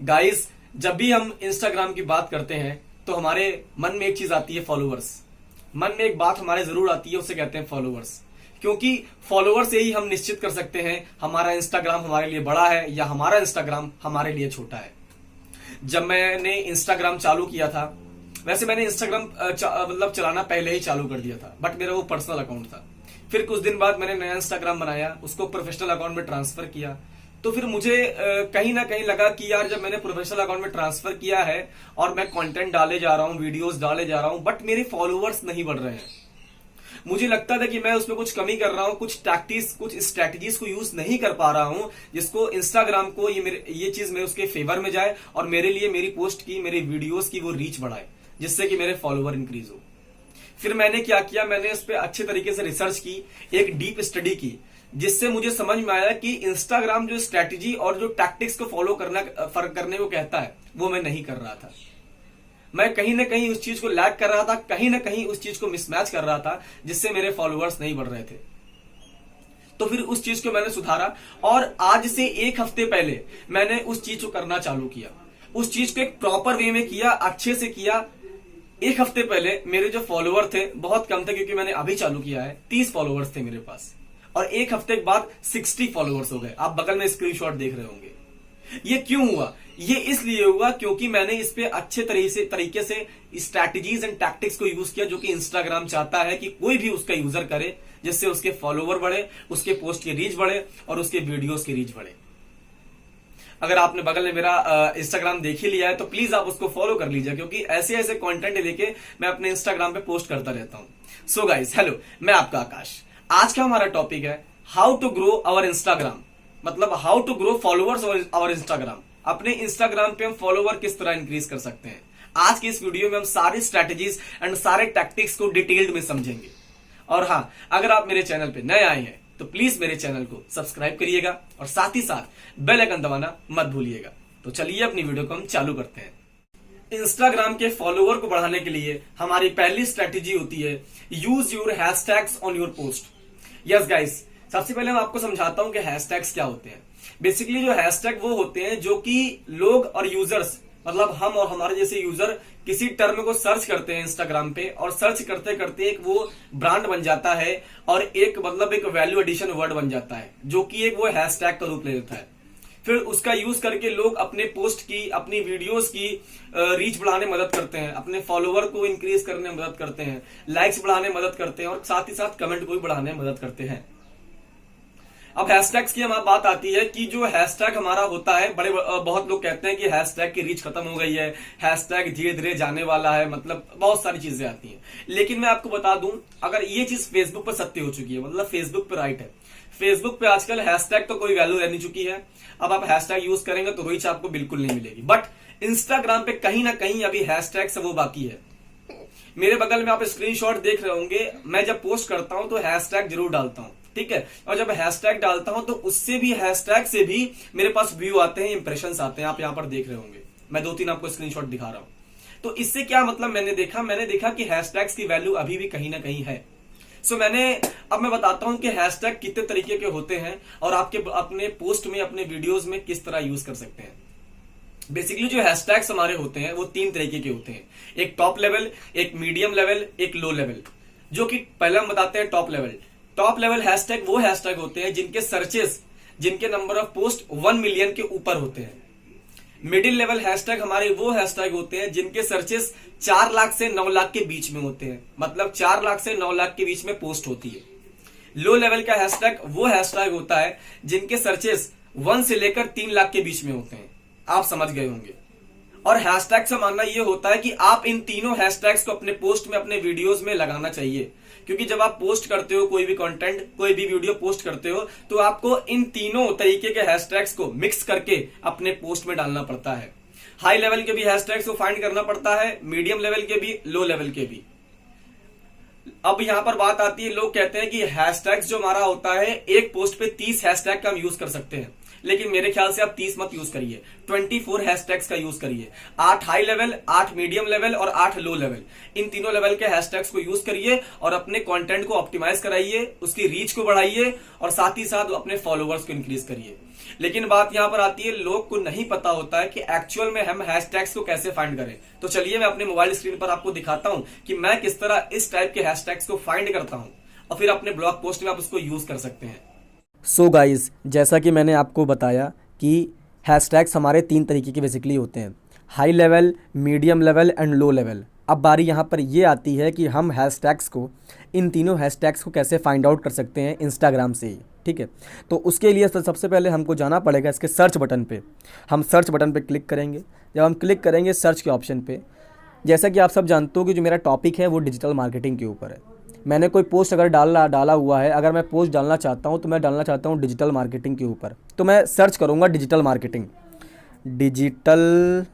Guys, जब भी हम इंस्टाग्राम की बात करते हैं तो हमारे मन में एक चीज आती है, फॉलोअर्स। मन में एक बात हमारे जरूर आती है, उसे कहते हैं फॉलोअर्स। क्योंकि फॉलोअर से ही हम निश्चित कर सकते हैं हमारा इंस्टाग्राम हमारे लिए बड़ा है या हमारा इंस्टाग्राम हमारे लिए छोटा है। जब मैंने इंस्टाग्राम चालू किया था, वैसे मैंने इंस्टाग्राम मतलब चलाना पहले ही चालू कर दिया था, बट मेरा वो पर्सनल अकाउंट था। फिर कुछ दिन बाद मैंने नया इंस्टाग्राम बनाया, उसको प्रोफेशनल अकाउंट में ट्रांसफर किया। तो फिर मुझे कहीं ना कहीं लगा कि यार, जब मैंने प्रोफेशनल अकाउंट में ट्रांसफर किया है और मैं कंटेंट डाले जा रहा हूँ, वीडियोस डाले जा रहा हूँ, बट मेरे फॉलोअर्स नहीं बढ़ रहे हैं। मुझे लगता था कि मैं उसमें कुछ कमी कर रहा हूँ, कुछ टैक्टिक्स, कुछ स्ट्रैटेजीज को यूज नहीं कर पा रहा हूँ, जिसको इंस्टाग्राम को ये चीज मेरे उसके फेवर में जाए और मेरे लिए मेरी पोस्ट की, मेरी वीडियोस की वो रीच बढ़ाए, जिससे कि मेरे फॉलोवर इंक्रीज हो। फिर मैंने क्या किया, मैंने उस पर अच्छे तरीके से रिसर्च की, एक डीप स्टडी की, जिससे मुझे समझ में आया कि इंस्टाग्राम जो स्ट्रैटेजी और जो टैक्टिक्स को फॉलो करने को कहता है, वो मैं नहीं कर रहा था। मैं कहीं ना कहीं उस चीज को लैग कर रहा था, कहीं ना कहीं उस चीज को मिसमैच कर रहा था, जिससे मेरे फॉलोअर्स नहीं बढ़ रहे थे। तो फिर उस चीज को मैंने सुधारा और आज से एक हफ्ते पहले मैंने उस चीज को करना चालू किया। उस चीज को एक प्रॉपर वे में किया, अच्छे से किया। एक हफ्ते पहले मेरे जो फॉलोअर थे बहुत कम थे, क्योंकि मैंने अभी चालू किया है। 30 फॉलोअर्स थे मेरे पास और एक हफ्ते के बाद 60 फॉलोअर्स हो गए। आप बगल में स्क्रीनशॉट देख रहे होंगे। ये क्यों हुआ? ये इसलिए हुआ क्योंकि मैंने इस पे अच्छे तरीके से स्ट्रैटेजीज एंड टैक्टिक्स को यूज किया, जो कि इंस्टाग्राम चाहता है कि कोई भी उसका यूजर करे, जिससे उसके फॉलोवर बढ़े, उसके पोस्ट की रीच बढ़े और उसके वीडियोस की रीच बढ़े। अगर आपने बगल में मेरा इंस्टाग्राम देख ही लिया है तो प्लीज आप उसको फॉलो कर लीजिए, क्योंकि ऐसे ऐसे कंटेंट लेके मैं अपने इंस्टाग्राम पे पोस्ट करता रहता हूं। सो गाइस, हेलो, मैं आपका आकाश। आज का हमारा टॉपिक है how to grow our Instagram, मतलब how to grow followers our Instagram. अपने इंस्टाग्राम पे हम फॉलोवर किस तरह इंक्रीज कर सकते हैं। आज की इस वीडियो में हम सारी स्ट्रैटेजीज एंड सारे टैक्टिक्स को डिटेल्ड में समझेंगे। और हाँ, अगर आप मेरे चैनल पे नए आए हैं तो प्लीज मेरे चैनल को सब्सक्राइब करिएगा और साथ ही साथ बेल आइकन दबाना मत भूलिएगा। तो चलिए अपनी वीडियो को हम चालू करते हैं। इंस्टाग्राम के फॉलोवर को बढ़ाने के लिए हमारी पहली स्ट्रैटेजी होती है use your hashtags on your post. Yes guys, सबसे पहले मैं आपको समझाता हूं कि हैशटैग्स क्या होते हैं। बेसिकली जो हैशटैग वो होते हैं जो कि लोग और यूजर्स, मतलब हम और हमारे जैसे यूजर किसी टर्म को सर्च करते हैं इंस्टाग्राम पे, और सर्च करते करते एक वो ब्रांड बन जाता है और एक मतलब एक वैल्यू एडिशन वर्ड बन जाता है, जो कि एक वो हैशटैग का रूप ले लेता है। फिर उसका यूज करके लोग अपने पोस्ट की, अपनी वीडियोस की रीच बढ़ाने में मदद करते हैं, अपने फॉलोवर को इंक्रीज करने में मदद करते हैं, लाइक्स बढ़ाने में मदद करते हैं और साथ ही साथ कमेंट को भी बढ़ाने में मदद करते हैं। अब हैशटैग्स की हमारी बात आती है कि जो हैशटैग हमारा होता है, बहुत लोग कहते हैं कि हैशटैग की रीच खत्म हो गई है, हैशटैग धीरे धीरे जाने वाला है, मतलब बहुत सारी चीजें आती हैं। लेकिन मैं आपको बता दूं, अगर ये चीज फेसबुक पर सत्य हो चुकी है, मतलब फेसबुक पर राइट है। फेसबुक पे आजकल हैशटैग तो कोई वैल्यू रहने चुकी है। अब आप हैशटैग यूज करेंगे तो रीच आपको बिल्कुल नहीं मिलेगी। बट इंस्टाग्राम पे कहीं ना कहीं अभी हैशटैग से वो बाकी है। मेरे बगल में आप स्क्रीनशॉट देख रहे होंगे, मैं जब पोस्ट करता हूं तो हैशटैग जरूर डालता हूं, ठीक है। और जब हैशटैग डालता हूं तो उससे भी, हैशटैग से भी मेरे पास व्यू आते हैं, इंप्रेशंस आते हैं। आप यहां पर देख रहे होंगे, मैं 2-3 आपको स्क्रीनशॉट दिखा रहा हूं। तो इससे क्या मतलब, मैंने देखा कि हैशटैग्स की वैल्यू अभी भी कहीं ना कहीं है। सो अब मैं बताता हूं कि हैशटैग कितने तरीके के होते हैं और आपके अपने पोस्ट में, अपने वीडियोस में किस तरह यूज कर सकते हैं। बेसिकली जो हैशटैग्स हमारे होते हैं वो 3 तरीके के होते हैं, एक टॉप लेवल, एक मीडियम लेवल, एक लो लेवल। जो कि पहले हम बताते हैं top level. Top level hashtag वो हैशटैग होते हैं जिनके सर्चेस, जिनके नंबर ऑफ पोस्ट 1 मिलियन के ऊपर होते हैं। मिडिल लेवल हैशटैग हमारे वो हैशटैग होते हैं जिनके सर्चेस 4 लाख से 9 लाख के बीच में होते हैं, मतलब 4 लाख से 9 लाख के बीच में पोस्ट होती है। लो लेवल का हैशटैग वो हैशटैग होता है जिनके सर्चेस 1 से लेकर 3 लाख के बीच में होते हैं। आप समझ गए होंगे। और हैशटैग से मानना यह होता है कि आप इन तीनों हैशटैग्स को अपने पोस्ट में, अपने वीडियोस में लगाना चाहिए, क्योंकि जब आप पोस्ट करते हो, कोई भी कंटेंट, कोई भी वीडियो पोस्ट करते हो, तो आपको इन तीनों तरीके के हैशटैग्स को मिक्स करके अपने पोस्ट में डालना पड़ता है। हाई लेवल के भी हैशटैग्स को फाइंड करना पड़ता है, मीडियम लेवल के भी, लो लेवल के भी। अब यहां पर बात आती है, लोग कहते हैं कि हैशटैग्स जो हमारा होता है, एक पोस्ट पे 30 हैशटैग का हम यूज कर सकते हैं। लेकिन मेरे ख्याल से आप 30 मत यूज करिए, 24 हैशटैग्स का यूज करिए। 8 हाई लेवल, 8 मीडियम लेवल और 8 लो लेवल, इन तीनों लेवल के हैशटैग्स को यूज करिए और अपने कंटेंट को ऑप्टिमाइज कराइए, उसकी रीच को बढ़ाइए और साथ ही साथ अपने फॉलोवर्स को इंक्रीज करिए। लेकिन बात यहां पर आती है, लोग को नहीं पता होता है कि एक्चुअल में हम हैशटैग्स को कैसे फाइंड करें। तो चलिए मैं अपने मोबाइल स्क्रीन पर आपको दिखाता हूं कि मैं किस तरह इस टाइप के हैशटैग्स को फाइंड करता हूं और फिर अपने ब्लॉग पोस्ट में आप उसको यूज कर सकते हैं। सो गाइज, जैसा कि मैंने आपको बताया कि हैशटैग्स हमारे 3 तरीके के बेसिकली होते हैं, high level, medium level and low level. अब बारी यहाँ पर ये आती है कि हम हैशटैग्स को, इन तीनों हैशटैग्स को कैसे फाइंड आउट कर सकते हैं इंस्टाग्राम से ही। ठीक है, तो उसके लिए सबसे पहले हमको जाना पड़ेगा इसके सर्च बटन पे। हम सर्च बटन पे क्लिक करेंगे। जब हम क्लिक करेंगे सर्च के ऑप्शन पे, जैसा कि आप सब जानते हो कि जो मेरा टॉपिक है वो डिजिटल मार्केटिंग के ऊपर है। मैंने कोई पोस्ट अगर डाला हुआ है, अगर मैं पोस्ट डालना चाहता हूँ तो मैं डालना चाहता हूँ डिजिटल मार्केटिंग के ऊपर, तो मैं सर्च करूँगा डिजिटल मार्केटिंग, डिजिटल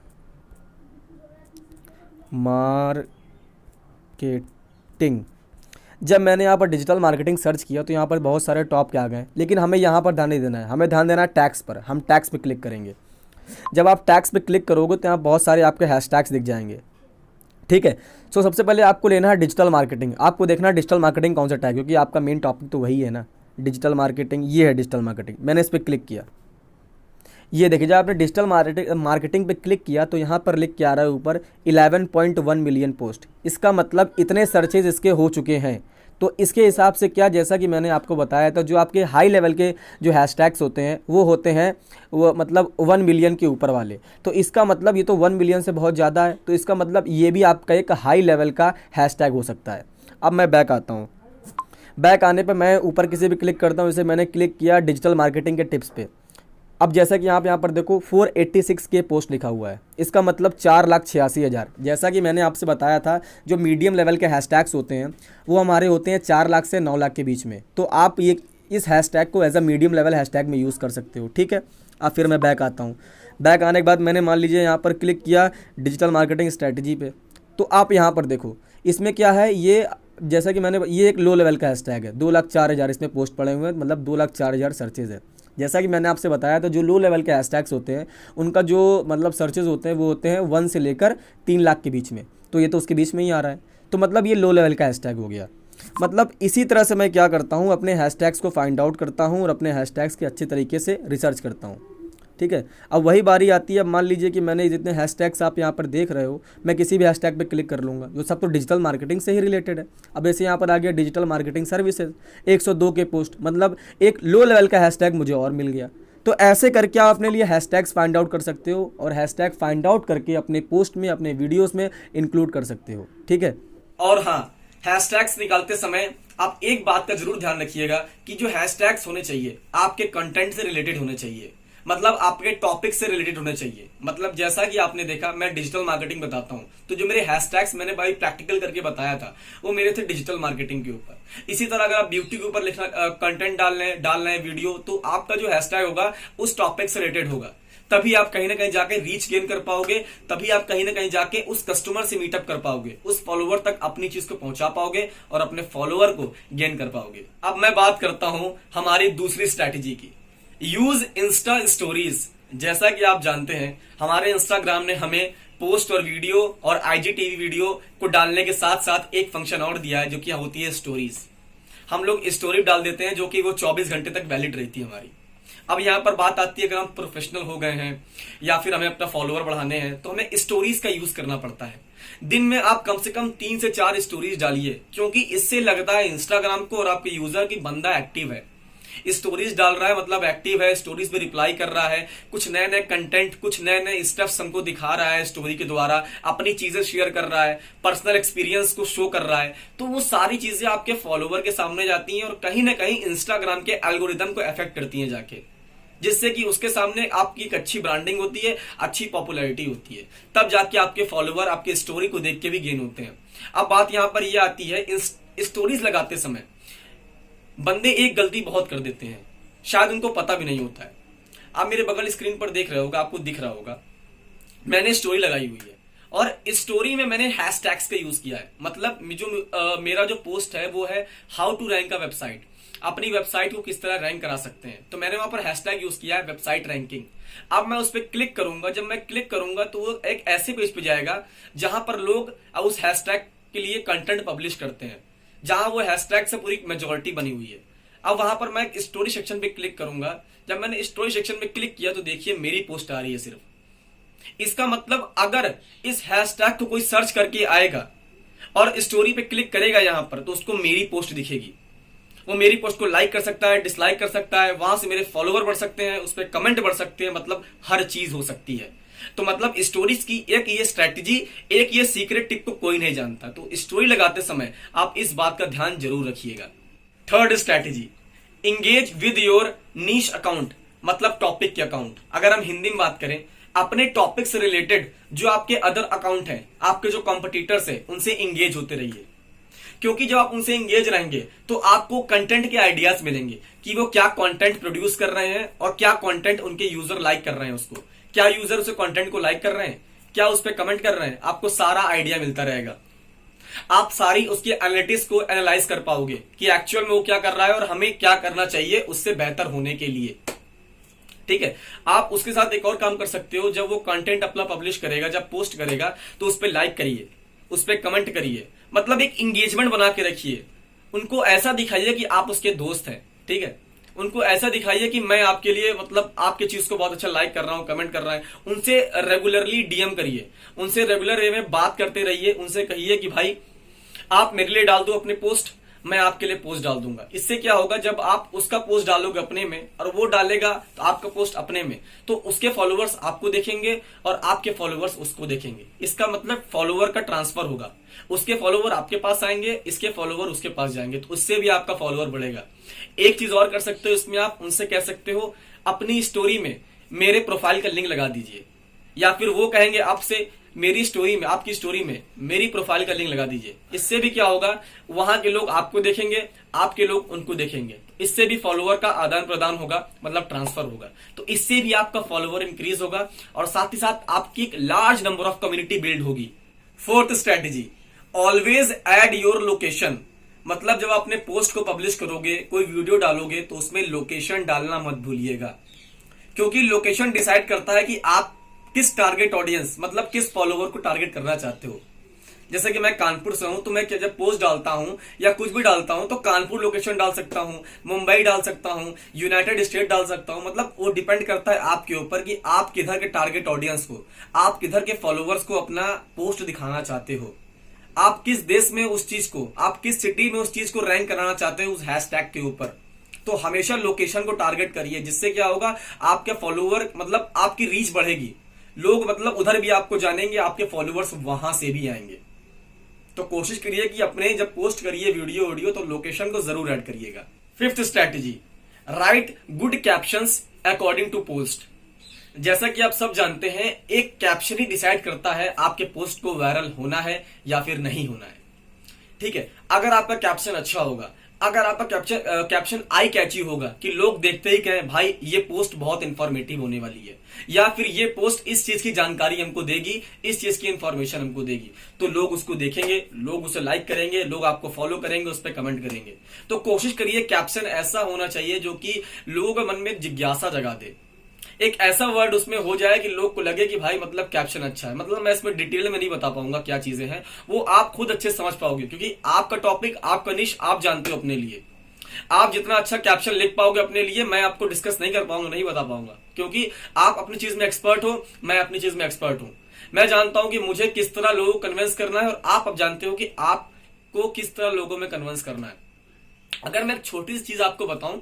मार्केटिंग। जब मैंने यहाँ पर डिजिटल मार्केटिंग सर्च किया तो यहाँ पर बहुत सारे टॉप के आ गए, लेकिन हमें यहाँ पर ध्यान नहीं देना है, हमें ध्यान देना है टैग्स पर। हम टैग्स पे क्लिक करेंगे। जब आप टैग्स पे क्लिक करोगे तो यहाँ बहुत सारे आपके हैशटैग्स दिख जाएंगे। ठीक है, सो सबसे पहले आपको लेना है डिजिटल मार्केटिंग। आपको देखना है डिजिटल मार्केटिंग कौन सा टैग, क्योंकि आपका मेन टॉपिक तो वही है ना, डिजिटल मार्केटिंग। ये है डिजिटल मार्केटिंग, मैंने इस पर क्लिक किया। ये देखिए, जब आपने डिजिटल मार्केटिंग पे क्लिक किया तो यहाँ पर लिख के आ रहा है ऊपर 11.1 मिलियन पोस्ट। इसका मतलब इतने सर्चेज इसके हो चुके हैं। तो इसके हिसाब से क्या, जैसा कि मैंने आपको बताया था, जो आपके हाई लेवल के जो हैशटैग्स होते हैं वो होते हैं वो मतलब 1 मिलियन के ऊपर वाले। तो इसका मतलब ये तो 1 मिलियन से बहुत ज़्यादा है, तो इसका मतलब ये भी आपका एक हाई लेवल का हैशटैग हो सकता है। अब मैं बैक आता हूँ। बैक आने पर मैं ऊपर किसी भी क्लिक करता हूँ। जैसे मैंने क्लिक किया डिजिटल मार्केटिंग के टिप्स पे। अब जैसा कि यहाँ पर देखो 486 के पोस्ट लिखा हुआ है, इसका मतलब 4,86,000। जैसा कि मैंने आपसे बताया था, जो मीडियम लेवल के हैशटैग्स होते हैं वो हमारे होते हैं 4 लाख से 9 लाख के बीच में। तो आप ये इस हैशटैग को as a medium level hashtag में यूज़ कर सकते हो। ठीक है, अब फिर मैं बैक आता हूँ। बैक आने के बाद मैंने मान लीजिए यहाँ पर क्लिक किया डिजिटल मार्केटिंग स्ट्रैटेजी पे। तो आप यहाँ पर देखो इसमें क्या है, ये जैसा कि मैंने, ये एक लो लेवल का हैशटैग है। 2,04,000 इसमें पोस्ट पड़े हुए हैं, मतलब 2,04,000 सर्चेज है। जैसा कि मैंने आपसे बताया था, जो लो लेवल के हैशटैग्स होते हैं उनका जो मतलब सर्चेज होते हैं वो होते हैं 1 से लेकर 3 लाख के बीच में। तो ये तो उसके बीच में ही आ रहा है, तो मतलब ये लो लेवल का हैशटैग हो गया। मतलब इसी तरह से मैं क्या करता हूँ, अपने हैशटैग्स को फाइंड आउट करता हूँ और अपने हैशटैग्स के अच्छे तरीके से रिसर्च करता हूँ। ठीक है, अब वही बारी आती है। अब मान लीजिए कि मैंने जितने हैशटैग्स आप यहाँ पर देख रहे हो, मैं किसी भी हैशटैग पे क्लिक कर लूँगा, जो सब तो डिजिटल मार्केटिंग से ही रिलेटेड है। अब ऐसे यहाँ पर आ गया डिजिटल मार्केटिंग सर्विसेज, 102 के पोस्ट, मतलब एक लो लेवल का हैशटैग मुझे और मिल गया। तो ऐसे करके आप अपने लिए हैशटैग्स फाइंड आउट कर सकते हो और हैशटैग फाइंड आउट करके अपने पोस्ट में, अपने वीडियोस में इंक्लूड कर सकते हो। ठीक है, और हाँ, हैशटैग्स निकालते समय आप एक बात का जरूर ध्यान रखिएगा कि जो हैशटैग्स होने चाहिए आपके कंटेंट से रिलेटेड होने चाहिए, मतलब आपके टॉपिक से रिलेटेड होने चाहिए। मतलब जैसा कि आपने देखा, मैं डिजिटल मार्केटिंग बताता हूं, तो जो मेरे हैशटैग्स मैंने भाई प्रैक्टिकल करके बताया था वो मेरे थे डिजिटल मार्केटिंग के ऊपर। इसी तरह अगर आप ब्यूटी के ऊपर लिखना, कंटेंट डालना है वीडियो, तो आपका जो हैशटैग होगा उस टॉपिक से रिलेटेड होगा। तभी आप कहीं ना कहीं जाके रीच गेन कर पाओगे, तभी आप कहीं ना कहीं जाके उस कस्टमर से मीटअप कर पाओगे, उस फॉलोवर तक अपनी चीज को पहुंचा पाओगे और अपने फॉलोवर को गेन कर पाओगे। अब मैं बात करता हूं हमारी दूसरी स्ट्रैटेजी की, यूज इंस्टा स्टोरीज। जैसा कि आप जानते हैं, हमारे इंस्टाग्राम ने हमें पोस्ट और वीडियो और आईजीटीवी वीडियो को डालने के साथ साथ एक फंक्शन और दिया है, जो कि होती है स्टोरीज। हम लोग स्टोरी डाल देते हैं जो कि वो 24 घंटे तक वैलिड रहती है हमारी। अब यहां पर बात आती है, अगर हम प्रोफेशनल हो गए हैं या फिर हमें अपना फॉलोवर बढ़ाने हैं, तो हमें स्टोरीज का यूज करना पड़ता है। दिन में आप कम से कम 3 से 4 स्टोरीज डालिए, क्योंकि इससे लगता है इंस्टाग्राम को और आपके यूजर की बंदा एक्टिव है, स्टोरीज डाल रहा है, मतलब एक्टिव है, स्टोरीज पे रिप्लाई कर रहा है, कुछ नए नए कंटेंट, कुछ नए नए स्टेप्स हमको दिखा रहा है स्टोरी के द्वारा, अपनी चीजें शेयर कर रहा है, पर्सनल एक्सपीरियंस को शो कर रहा है। तो वो सारी चीजें आपके फॉलोवर के सामने जाती हैं और कहीं ना कहीं इंस्टाग्राम के एल्गोरिदम को अफेक्ट करती हैं जाके, जिससे कि उसके सामने आपकी एक अच्छी ब्रांडिंग होती है, अच्छी पॉपुलैरिटी होती है, तब जाके आपके फॉलोवर आपके स्टोरी को देख के भी गेन होते हैं। अब बात यहां पर यह आती है, स्टोरीज लगाते समय बंदे एक गलती बहुत कर देते हैं, शायद उनको पता भी नहीं होता है। आप मेरे बगल स्क्रीन पर देख रहे होगा, आपको दिख रहा होगा, मैंने स्टोरी लगाई हुई है और इस स्टोरी में मैंने हैशटैग्स का यूज किया है। मतलब जो मेरा जो पोस्ट है वो है how to rank a website. अपनी वेबसाइट को किस तरह रैंक करा सकते हैं। तो मैंने वहां पर हैशटैग यूज किया है वेबसाइट रैंकिंग। अब मैं उस पर क्लिक करूंगा, जब मैं क्लिक करूंगा तो वो एक ऐसे पेज पे जाएगा जहां पर लोग उस हैशटैग के लिए कंटेंट पब्लिश करते हैं, जहां वो हैशटैग से पूरी मेजोरिटी बनी हुई है। अब वहां पर मैं स्टोरी सेक्शन पे क्लिक करूंगा। जब मैंने स्टोरी सेक्शन पे क्लिक किया तो देखिए मेरी पोस्ट आ रही है सिर्फ। इसका मतलब अगर इस हैशटैग को कोई सर्च करके आएगा और स्टोरी पे क्लिक करेगा यहां पर, तो उसको मेरी पोस्ट दिखेगी। वो मेरी पोस्ट को लाइक कर सकता है, डिसलाइक कर सकता है, वहां से मेरे फॉलोवर बढ़ सकते हैं, उस पर कमेंट बढ़ सकते हैं, मतलब हर चीज हो सकती है। तो मतलब स्टोरीज की एक ये स्ट्रेटजी, एक ये सीक्रेट टिप को कोई नहीं जानता। तो स्टोरी लगाते समय आप इस बात का ध्यान जरूर रखिएगा। Third strategy, engage with your niche account, मतलब टॉपिक के अकाउंट। अगर हम हिंदी में बात करें, अपने टॉपिक से रिलेटेड जो आपके अदर अकाउंट हैं, आपके जो कॉम्पिटिटर्स हैं, उनसे इंगेज होते रहिए। क्योंकि जब आप उनसे इंगेज रहेंगे तो आपको कंटेंट के आइडियाज मिलेंगे कि वो क्या कंटेंट प्रोड्यूस कर रहे हैं और क्या कंटेंट उनके यूजर लाइक कर रहे हैं, उसको क्या यूजर उस कंटेंट को लाइक कर रहे हैं, क्या उस पर कमेंट कर रहे हैं। आपको सारा आइडिया मिलता रहेगा। आप सारी उसकी एनालिटिक्स को एनालाइज कर पाओगे कि एक्चुअल में वो क्या कर रहा है और हमें क्या करना चाहिए उससे बेहतर होने के लिए। ठीक है। आप उसके साथ एक और काम कर सकते हो, जब वो कंटेंट अपना पब्लिश करेगा, जब पोस्ट करेगा, तो उस पर लाइक करिए, उस पर कमेंट करिए, मतलब एक इंगेजमेंट बना के रखिए। उनको ऐसा दिखाइए कि आप उसके दोस्त हैं। ठीक है। उनको ऐसा दिखाइए कि मैं आपके लिए, मतलब आपके चीज को बहुत अच्छा लाइक कर रहा हूं, कमेंट कर रहा है। उनसे रेगुलरली डीएम करिए, उनसे रेगुलर वे में बात करते रहिए। उनसे कहिए कि भाई आप मेरे लिए डाल दो अपने पोस्ट, मैं आपके लिए पोस्ट डाल दूंगा। इससे क्या होगा, जब आप उसका पोस्ट डालोगे अपने में और वो डालेगा तो आपका पोस्ट अपने में, तो उसके फॉलोअर्स आपको देखेंगे और आपके फॉलोअर्स उसको देखेंगे। इसका मतलब फॉलोअर का ट्रांसफर होगा। उसके फॉलोअर आपके पास आएंगे, इसके फॉलोअर उसके पास जाएंगे, तो उससे भी आपका फॉलोअर बढ़ेगा। एक चीज और कर सकते हो इसमें, आप उनसे कह सकते हो अपनी स्टोरी में मेरे प्रोफाइल का लिंक लगा दीजिए, या फिर वो कहेंगे आपसे मेरी स्टोरी में, आपकी स्टोरी में मेरी प्रोफाइल का लिंक लगा दीजिए। इससे भी क्या होगा, वहां के लोग आपको देखेंगे, आपके लोग उनको देखेंगे। इससे भी फॉलोअर का आदान प्रदान होगा, मतलब ट्रांसफर होगा। तो इससे भी आपका फॉलोअर इंक्रीज होगा और साथ ही साथ आपकी एक large number of community build होगी। Fourth strategy, always add your location, मतलब जब आपने पोस्ट को पब्लिश करोगे, कोई वीडियो डालोगे, तो उसमें लोकेशन डालना मत भूलिएगा। क्योंकि लोकेशन डिसाइड करता है कि आप किस टारगेट ऑडियंस, मतलब किस फॉलोवर को टारगेट करना चाहते हो। जैसे कि मैं कानपुर से हूं, तो मैं जब पोस्ट डालता हूं या कुछ भी डालता हूं तो कानपुर लोकेशन डाल सकता हूं, मुंबई डाल सकता हूं, यूनाइटेड स्टेट डाल सकता हूं। मतलब वो डिपेंड करता है आपके ऊपर कि आप किधर के टारगेट ऑडियंस को, आप किधर के फॉलोवर्स को अपना पोस्ट दिखाना चाहते हो। आप किस देश में उस चीज को, आप किस सिटी में उस चीज को रैंक कराना चाहते हो उस हैशटैग के ऊपर। तो हमेशा लोकेशन को टारगेट करिए, जिससे क्या होगा, आपके फॉलोवर, मतलब आपकी रीच बढ़ेगी। लोग मतलब उधर भी आपको जानेंगे, आपके फॉलोअर्स वहां से भी आएंगे। तो कोशिश करिए कि अपने जब पोस्ट करिए वीडियो तो लोकेशन को जरूर ऐड करिएगा। Fifth strategy, write good captions according to post. जैसा कि आप सब जानते हैं, एक कैप्शन ही डिसाइड करता है आपके पोस्ट को वायरल होना है या फिर नहीं होना है। ठीक है। अगर आपका कैप्शन अच्छा होगा, अगर आपका कैप्शन आई कैची होगा कि लोग देखते ही कहें भाई ये पोस्ट बहुत इंफॉर्मेटिव होने वाली है, या फिर ये पोस्ट इस चीज की जानकारी हमको देगी, इस चीज की इंफॉर्मेशन हमको देगी, तो लोग उसको देखेंगे, लोग उसे लाइक करेंगे, लोग आपको फॉलो करेंगे, उस पर कमेंट करेंगे। तो कोशिश करिए कैप्शन ऐसा होना चाहिए जो कि लोगों के मन में जिज्ञासा जगा दे। एक ऐसा वर्ड उसमें हो जाए कि लोग को लगे कि भाई मतलब कैप्शन अच्छा है। मतलब मैं इसमें डिटेल में नहीं बता पाऊंगा क्या चीजें हैं, वो आप खुद अच्छे समझ पाओगे, क्योंकि आपका टॉपिक, आपका निश आप जानते हो अपने लिए। आप जितना अच्छा कैप्शन लिख पाओगे अपने लिए, मैं आपको डिस्कस नहीं कर पाऊंगा, नहीं बता पाऊंगा, क्योंकि आप अपनी चीज में एक्सपर्ट हो, मैं अपनी चीज में एक्सपर्ट हूं। मैं जानता हूं कि मुझे किस तरह लोगों को कन्विंस करना है और आप अब जानते हो कि आपको किस तरह लोगों में कन्विंस करना है। अगर मैं एक छोटी सी चीज आपको बताऊं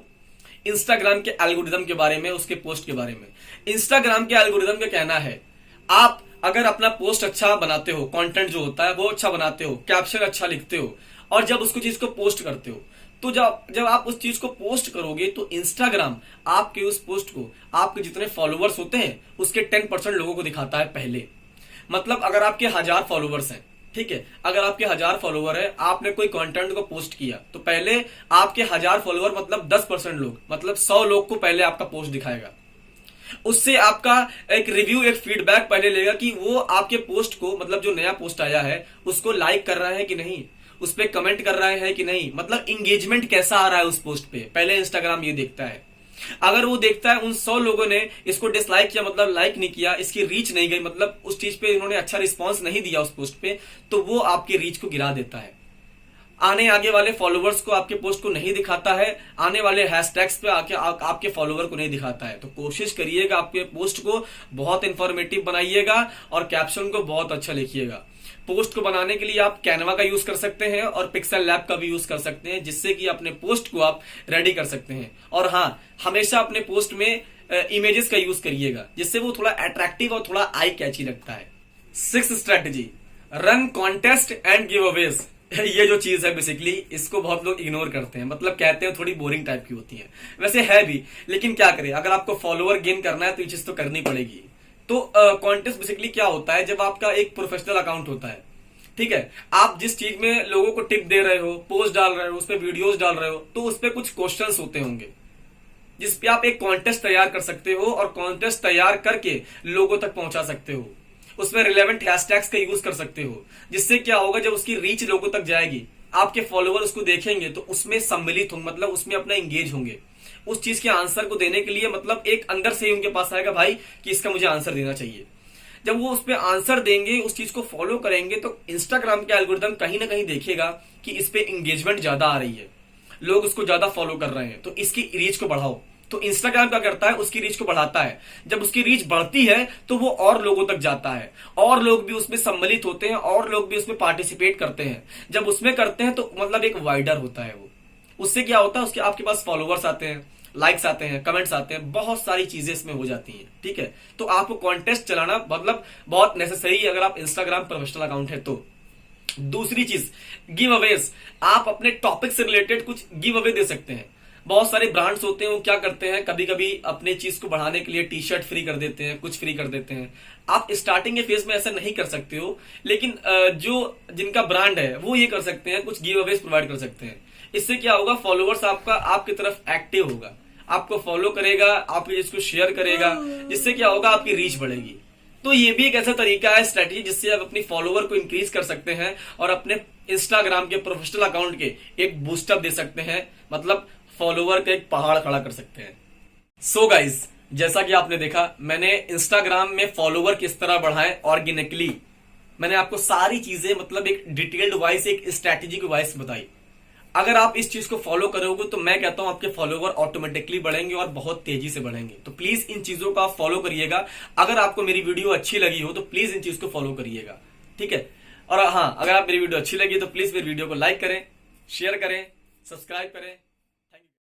इंस्टाग्राम के एल्गोरिदम के बारे में, उसके पोस्ट के बारे में। इंस्टाग्राम के एल्गोरिदम का कहना है, आप अगर अपना पोस्ट अच्छा बनाते हो, कंटेंट जो होता है वो अच्छा बनाते हो, कैप्शन अच्छा लिखते हो, और जब उसको चीज को पोस्ट करते हो, तो जब आप उस चीज को पोस्ट करोगे तो इंस्टाग्राम आपके उस पोस्ट को, आपके जितने फॉलोअर्स होते हैं उसके 10% लोगों को दिखाता है पहले। मतलब अगर आपके 1000 फॉलोअर्स हैं, ठीक है, अगर आपके 1000 फॉलोवर है, आपने कोई कंटेंट को पोस्ट किया, तो पहले आपके 1000 फॉलोवर मतलब 10% लोग, मतलब 100 लोग को पहले आपका पोस्ट दिखाएगा। उससे आपका एक रिव्यू, एक फीडबैक पहले लेगा कि वो आपके पोस्ट को, मतलब जो नया पोस्ट आया है उसको लाइक कर रहा है कि नहीं, उस पर कमेंट कर रहे हैं कि नहीं, मतलब इंगेजमेंट कैसा आ रहा है उस पोस्ट पे, पहले इंस्टाग्राम ये देखता है। अगर वो देखता है उन 100 लोगों ने इसको डिसलाइक किया, मतलब लाइक नहीं किया, इसकी रीच नहीं गई, मतलब उस चीज पे इन्होंने अच्छा रिस्पॉन्स नहीं दिया उस पोस्ट पे, तो वो आपकी रीच को गिरा देता है, आगे वाले फॉलोवर्स को आपके पोस्ट को नहीं दिखाता है, आने वाले हैशटैग्स पे आके आपके फॉलोवर को नहीं दिखाता है। तो कोशिश करिएगा आपके पोस्ट को बहुत इंफॉर्मेटिव बनाइएगा और कैप्शन को बहुत अच्छा लिखिएगा। पोस्ट को बनाने के लिए आप कैनवा का यूज कर सकते हैं और पिक्सल लैब का भी यूज कर सकते हैं, जिससे कि अपने पोस्ट को आप रेडी कर सकते हैं। और हाँ, हमेशा अपने पोस्ट में इमेजेस का यूज करिएगा, जिससे वो थोड़ा अट्रैक्टिव और थोड़ा आई कैची लगता है। 6th strategy, run contest and give Awez. ये जो चीज है बेसिकली इसको बहुत लोग इग्नोर करते हैं, मतलब कहते हैं थोड़ी बोरिंग टाइप की होती है, वैसे है भी, लेकिन क्या करें, अगर आपको फॉलोवर गेन करना है तो ये चीज तो करनी पड़ेगी। तो कॉन्टेस्ट बेसिकली क्या होता है, जब आपका एक प्रोफेशनल अकाउंट होता है, ठीक है, आप जिस चीज में लोगों को टिप दे रहे हो, पोस्ट डाल रहे हो, उस पर वीडियोज डाल रहे हो, तो उस पर कुछ क्वेश्चंस होते होंगे जिसपे आप एक कॉन्टेस्ट तैयार कर सकते हो और कॉन्टेस्ट तैयार करके लोगों तक पहुंचा सकते हो। उसमें रिलेवेंट हैशटैग्स का यूज कर सकते हो, जिससे क्या होगा, जब उसकी रीच लोगों तक जाएगी, आपके फॉलोवर उसको देखेंगे तो उसमें सम्मिलित होंगे, मतलब उसमें अपना एंगेज होंगे उस चीज के आंसर को देने के लिए, मतलब एक अंदर से ही उनके पास आएगा भाई कि इसका मुझे आंसर देना चाहिए। जब वो उस पर आंसर देंगे, उस चीज को फॉलो करेंगे, तो इंस्टाग्राम के एल्गोरिथम कहीं ना कहीं देखेगा कि इस पे एंगेजमेंट ज्यादा आ रही है, लोग उसको ज्यादा फॉलो कर रहे हैं, तो इसकी रीच को बढ़ाओ। तो इंस्टाग्राम क्या करता है, उसकी रीच को बढ़ाता है। जब उसकी रीच बढ़ती है तो वो और लोगों तक जाता है, और लोग भी उसमें सम्मिलित होते हैं, और लोग भी उसमें पार्टिसिपेट करते हैं। जब उसमें करते हैं तो मतलब एक वाइडर होता है वो, उससे क्या होता है, उसके आपके पास फॉलोवर्स आते हैं, लाइक्स आते हैं, कमेंट्स आते हैं, बहुत सारी चीजें इसमें हो जाती हैं। ठीक है, तो आपको कॉन्टेस्ट चलाना मतलब बहुत नेसेसरी है अगर आप इंस्टाग्राम प्रोफेशनल अकाउंट है तो। दूसरी चीज, गिव अवेज। आप अपने टॉपिक से रिलेटेड कुछ गिव अवे दे सकते हैं। बहुत सारे ब्रांड्स होते हैं, वो क्या करते हैं, कभी कभी अपने चीज को बढ़ाने के लिए टी शर्ट फ्री कर देते हैं, कुछ फ्री कर देते हैं। आप स्टार्टिंग के फेज में ऐसा नहीं कर सकते हो, लेकिन जो जिनका ब्रांड है वो ये कर सकते हैं, कुछ गिव अवेज प्रोवाइड कर सकते हैं। इससे क्या होगा, फॉलोवर्स आपका आपकी तरफ एक्टिव होगा, आपको फॉलो करेगा, आपकी चीज को शेयर करेगा, जिससे क्या होगा, आपकी रीच बढ़ेगी। तो ये भी एक ऐसा तरीका है, स्ट्रेटेजी, जिससे आप अपनी फॉलोवर को इंक्रीज कर सकते हैं और अपने इंस्टाग्राम के प्रोफेशनल अकाउंट के एक बूस्टअप दे सकते हैं, मतलब फॉलोवर का एक पहाड़ खड़ा कर सकते हैं। सो गाइज, जैसा कि आपने देखा, मैंने इंस्टाग्राम में फॉलोवर किस तरह बढ़ाएं ऑर्गेनिकली, मैंने आपको सारी चीजें मतलब एक डिटेल्ड वाइज, एक स्ट्रेटेजी की वाइज बताई। अगर आप इस चीज को फॉलो करोगे तो मैं कहता हूं आपके फॉलोवर ऑटोमेटिकली बढ़ेंगे और बहुत तेजी से बढ़ेंगे। तो प्लीज इन चीजों को आप फॉलो करिएगा। अगर आपको मेरी वीडियो अच्छी लगी हो तो प्लीज इन चीज को फॉलो करिएगा, ठीक है। और हाँ, अगर आप मेरी वीडियो अच्छी लगी तो प्लीज मेरी वीडियो को लाइक करें, शेयर करें, सब्सक्राइब करें।